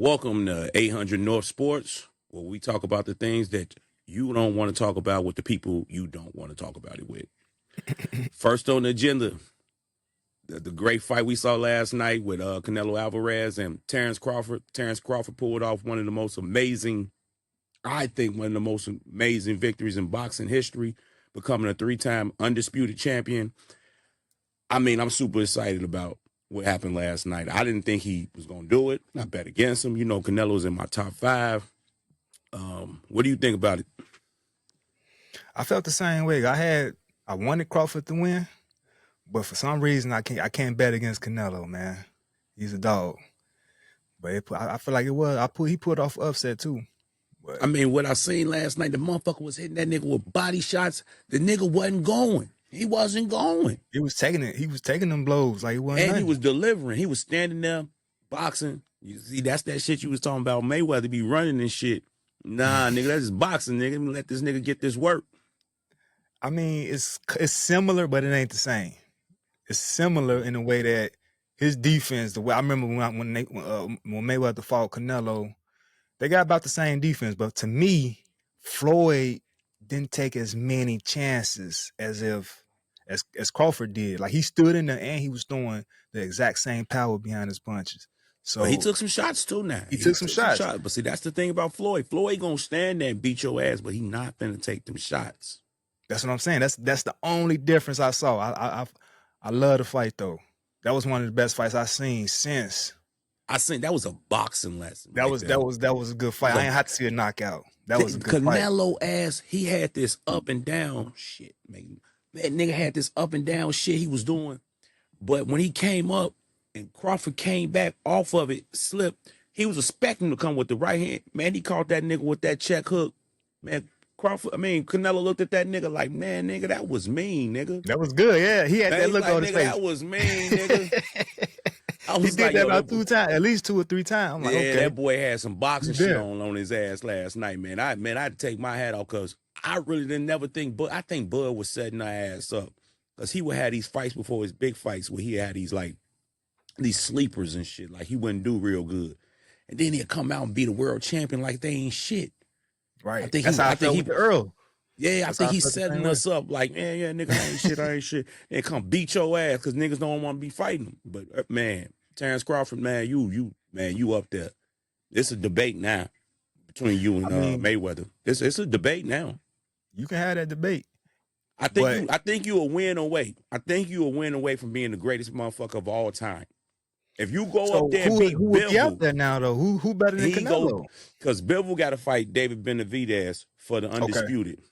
Welcome to 800 North Sports, where we talk about the things that you don't want to talk about with the people you don't want to talk about it with. First on the agenda, the great fight we saw last night with Canelo Alvarez and Terence Crawford. Terence Crawford pulled off one of the most amazing, I think, one of the most amazing victories in boxing history, becoming a three-time undisputed champion. I mean, I'm super excited about what happened last night. I didn't think he was going to do it. I bet against him. You know, Canelo's in my top 5. What do you think about it? I felt the same way. I wanted Crawford to win, but for some reason I can't bet against Canelo, man. He's a dog. But I feel like he pulled off upset too. But I mean, what I seen last night, the motherfucker was hitting that nigga with body shots. The nigga wasn't going. He wasn't going. he was taking it. He was taking them blows like it wasn't And nothing. he was delivering. He was standing there boxing. You see, that's that shit you was talking about. Mayweather be running and shit. Nah, nigga, that's just boxing, nigga. Let me let this nigga get this work. I mean, it's similar, but it ain't the same. It's similar in a way that his defense, the way I remember when Mayweather fought Canelo, they got about the same defense. But to me, Floyd didn't take as many chances as Crawford did. Like he stood in there and he was throwing the exact same power behind his punches. So But he took some shots too now. He took some shots. But see, that's the thing about Floyd. Floyd gonna stand there and beat your ass, but he not finna take them shots. That's what I'm saying. That's the only difference I saw. I love the fight though. That was one of the best fights I've seen since. I think that was a boxing lesson. That was a good fight. I ain't had to see a knockout. That was a good fight. Canelo ass, he had this up and down shit, man. That nigga had this up and down shit he was doing. But when he came up and Crawford came back off of it, slipped, he was expecting him to come with the right hand. Man, he caught that nigga with that check hook. Man, Canelo looked at that nigga like, man, nigga, that was mean, nigga. That was good, yeah. He had that look on his face. That was mean, nigga. He did that about 2 times, at least 2 or 3 times. I'm like, yeah, okay. That boy had some boxing shit on his ass last night, man. I'd take my hat off because I really didn't never think, but I think Bud was setting our ass up because he would have these fights before his big fights where he had these sleepers and shit, like he wouldn't do real good, and then he'd come out and be the world champion like they ain't shit. Right. I think that's how I felt with Earl. Yeah, I think he's setting us up like, yeah, nigga, I ain't shit, and come beat your ass because niggas don't want to be fighting him. But man, Terence Crawford, man, you up there. It's a debate now between you and Mayweather. It's a debate now. You can have that debate. I think you a win away. I think you a win away from being the greatest motherfucker of all time. If you go up there and beat who Bivol, be out there now though? Who better than Canelo? Because Bivol got to fight David Benavidez for the undisputed. Okay.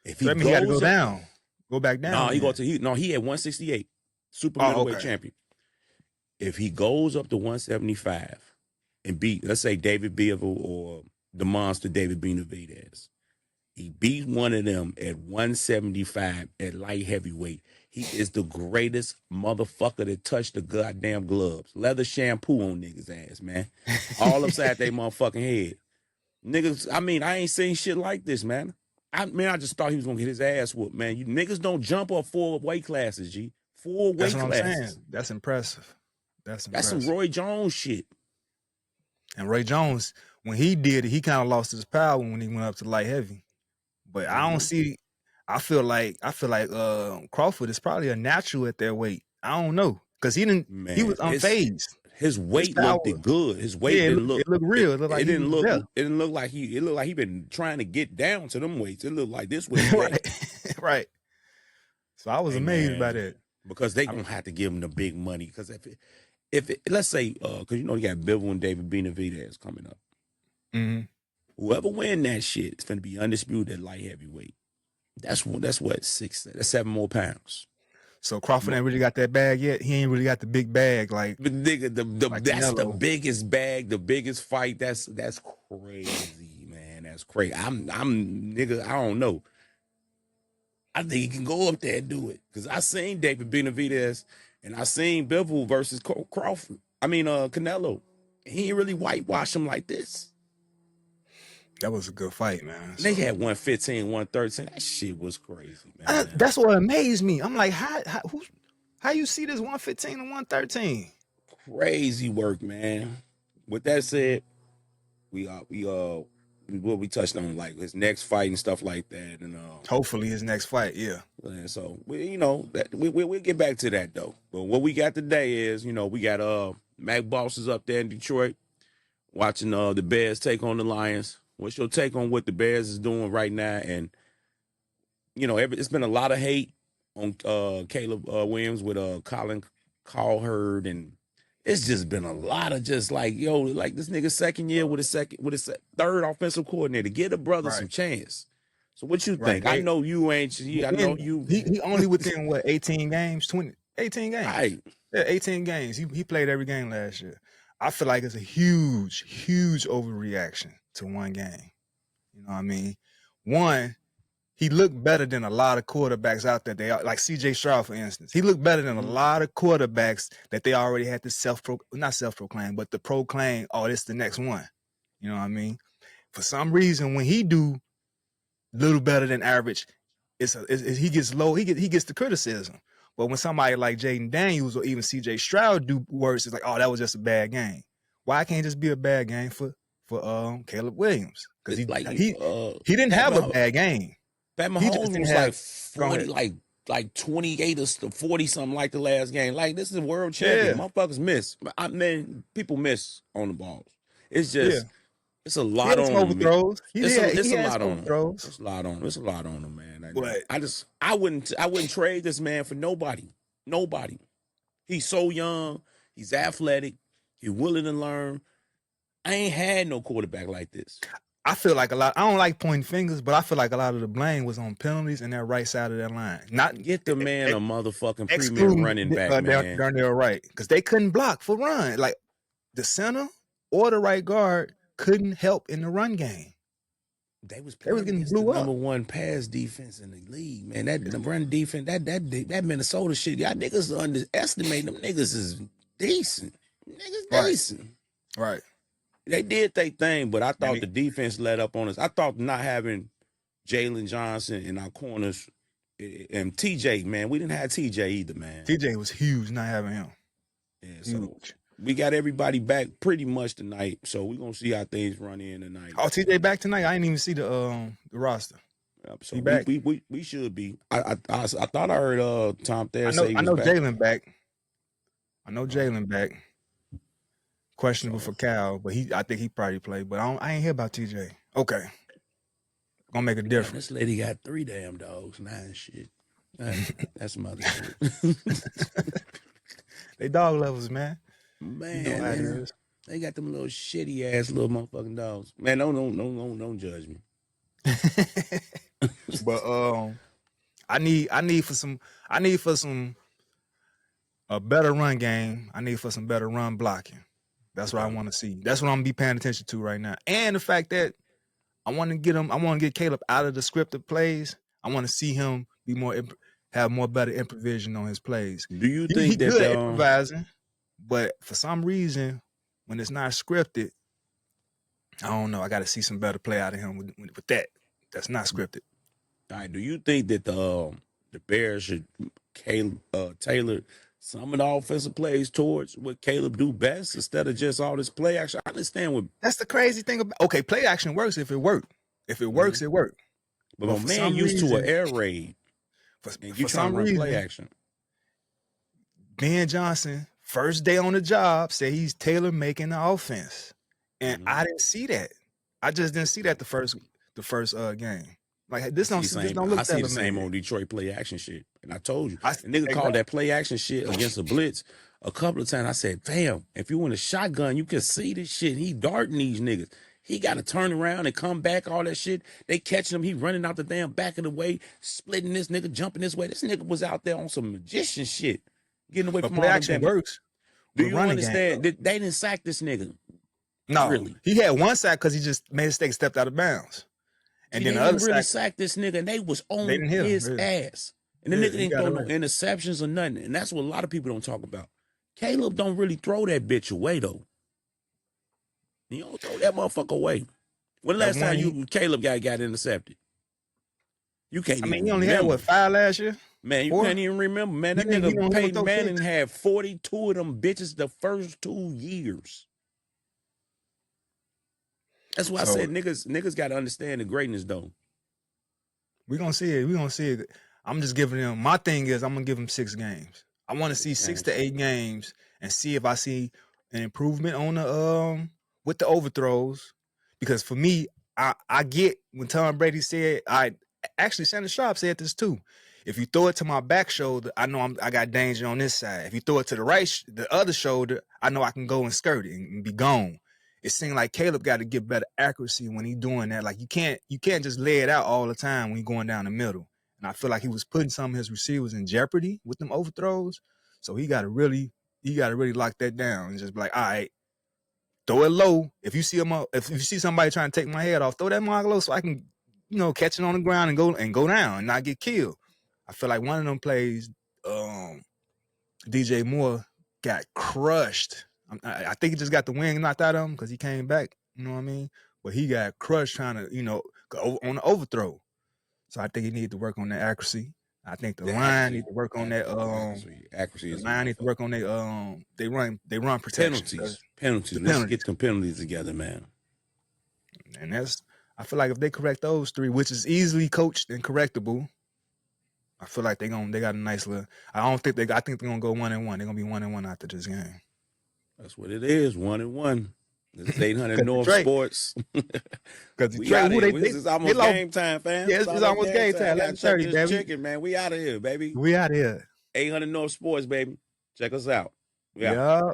If he got to go back down. No, he had 168, super middleweight champion. If he goes up to 175 and beat, let's say David Bivol or the monster David Benavidez, he beat one of them at 175 at light heavyweight. He is the greatest motherfucker that touched the goddamn gloves. Leather shampoo on niggas' ass, man. All upside their motherfucking head. Niggas, I ain't seen shit like this, man. I just thought he was gonna get his ass whooped, man. You niggas don't jump up 4 weight classes, G. 4 weight classes. That's what I'm saying. That's impressive. That's some Roy Jones shit. And Roy Jones, when he did it, he kind of lost his power when he went up to light heavy. But I don't see. I feel like Crawford is probably a natural at that weight. I don't know because he was unfazed. His weight looked good. His weight didn't look. It looked real. It didn't look like he been trying to get down to them weights. It looked like this way. Right. So I was amazed by that because they gonna have to give him the big money. Because if let's say because you got Bivol and David Benavidez coming up. Mm-hmm. Whoever win that shit is gonna be undisputed at light heavyweight. That's what 7 more pounds. So Crawford ain't really got that bag yet. He ain't really got the big bag like. But nigga, like that's Canelo. the biggest bag, the biggest fight. That's crazy, man. That's crazy. I'm nigga. I don't know. I think he can go up there and do it because I seen David Benavidez and I seen Bivol versus Crawford. Canelo. He ain't really whitewash him like this. That was a good fight, man. They had 115, 113. That shit was crazy, man. That's what amazed me. I'm like, how you see this 115 and 113? Crazy work, man. with that said, we touched on like his next fight and stuff like that, and Hopefully his next fight, yeah. and so we'll get back to that though. But what we got today is we got Mac Bosses up there in Detroit watching the Bears take on the Lions. What's your take on what the Bears is doing right now? And it's been a lot of hate on Caleb Williams with Colin Cowherd, and it's just been a lot of just like this nigga's second year with his third offensive coordinator. Give the brother some chance. So what you think? I know you ain't. I know you. He only within what 18 games, 18 games. Right. Yeah, 18 games. He played every game last year. I feel like it's a huge overreaction to one game. You know what I mean? One, he looked better than a lot of quarterbacks out there. They are like C.J. Stroud, for instance. He looked better than a lot of quarterbacks that they already had to not self-proclaim, but to proclaim, oh, this is the next one. You know what I mean? For some reason, when he do little better than average, he gets low. He gets the criticism. But when somebody like Jaden Daniels or even C.J. Stroud do worse, it's like, oh, that was just a bad game. Why can't it just be a bad game for Caleb Williams? Because he didn't have a bad game. Pat Mahomes was like 40, like 28 or 40 something like the last game. Like this is a world champion. Motherfuckers miss. I mean, people miss on the balls. It's just it's a lot on him. It's a lot on him. It's a lot on him. It's a lot on him, man. I wouldn't trade this man for nobody. Nobody. He's so young. He's athletic. He's willing to learn. I ain't had no quarterback like this. I feel like I don't like pointing fingers, but I feel like a lot of the blame was on penalties and that right side of that line. Not get the man a motherfucking premier running back, man. They're right. Because they couldn't block for run. Like the center or the right guard couldn't help in the run game. They was getting blew up. Number one pass defense in the league, man. That run defense, that Minnesota shit, y'all niggas underestimate them. Niggas is decent. Niggas decent. Right. They did their thing, but I thought the defense let up on us. I thought not having Jalen Johnson in our corners and TJ, man, we didn't have TJ either, man. TJ was huge not having him. Yeah, so we got everybody back pretty much tonight, so we're gonna see how things run in tonight. Oh, TJ back tonight? I didn't even see the roster. So we should be. I thought I heard Tom Thayer say he was I know back. Jalen back. I know Jalen back. Questionable for Cal, but I think he probably played. But I ain't hear about TJ. Okay, gonna make a difference. This lady got 3 damn dogs now and shit. That's some other shit. They dog levels, man. Man, they got them little shitty ass little motherfucking dogs. Man, don't judge me. But I need for some a better run game. I need for some better run blocking. That's what I want to see. That's what I'm gonna be paying attention to right now. And the fact that I want to get Caleb out of the scripted plays. I want to see him have more better improvisation on his plays. Do you think he's good at improvising? But for some reason, when it's not scripted, I don't know. I got to see some better play out of him with that. That's not scripted. All right. Do you think that the Bears should tailor some of the offensive plays towards what Caleb do best instead of just all this play action? I understand that's the crazy thing about. Okay, play action works if it worked. If it works, it worked. But my man used to an air raid. And you trying to run play action. Ben Johnson, first day on the job, said he's tailor making the offense, and I didn't see that. I just didn't see that the first game. Like this don't look. I see the same on Detroit play action shit, and I told you, nigga called that play action shit against a blitz a couple of times. I said, damn, if you want a shotgun, you can see this shit. He darting these niggas. He got to turn around and come back, all that shit. They catching him. He running out the damn back of the way, splitting this nigga, jumping this way. This nigga was out there on some magician shit, getting away from all that damn. Works. Do you understand? They didn't sack this nigga. No, really. He had one sack because he just made a mistake, stepped out of bounds. And then the other really sacked this nigga, and they was on his ass. And the nigga didn't throw no interceptions or nothing. And that's what a lot of people don't talk about. Caleb don't really throw that bitch away, though. You don't throw that motherfucker away. When the last time Caleb got intercepted? You can't even remember. He only had, 5 last year? Man, you can't even remember, man. That nigga Peyton Manning had 42 of them bitches the first 2 years. That's why I So said niggas got to understand the greatness though. we're gonna see it. We're gonna see it. I'm just giving them my thing is I'm gonna give them 6 games. I want to see 6 to 8 games and see if I see an improvement on the with the overthrows. Because for me, I get when Tom Brady said I actually Shannon Sharp said this too. If you throw it to my back shoulder, I know I got danger on this side. If you throw it to the right, the other shoulder, I know I can go and skirt it and be gone. It seemed like Caleb got to get better accuracy when he's doing that. Like you can't just lay it out all the time when you're going down the middle. And I feel like he was putting some of his receivers in jeopardy with them overthrows. So he got to really lock that down and just be like, all right, throw it low. If you see somebody trying to take my head off, throw that mark low so I can, catch it on the ground and go down and not get killed. I feel like one of them plays, DJ Moore got crushed. I think he just got the wing knocked out of him because he came back. You know what I mean? But he got crushed trying to, go on the overthrow. So I think he needs to work on that accuracy. I think the line needs to work on that. Accuracy The is line needs to work on their they run protection. Penalties. Let's get them penalties together, man. And I feel like if they correct those 3, which is easily coached and correctable, I feel like they got a nice little. I think they're gonna go 1-1. They're gonna be 1-1 after this game. That's what it is, 1-1. This is 800 North Sports. Because we out here. This is almost game time, fam. Yeah, it's almost game time. I gotta check this chicken, man. We out of here, baby. We out here. 800 North Sports, baby. Check us out. Yeah.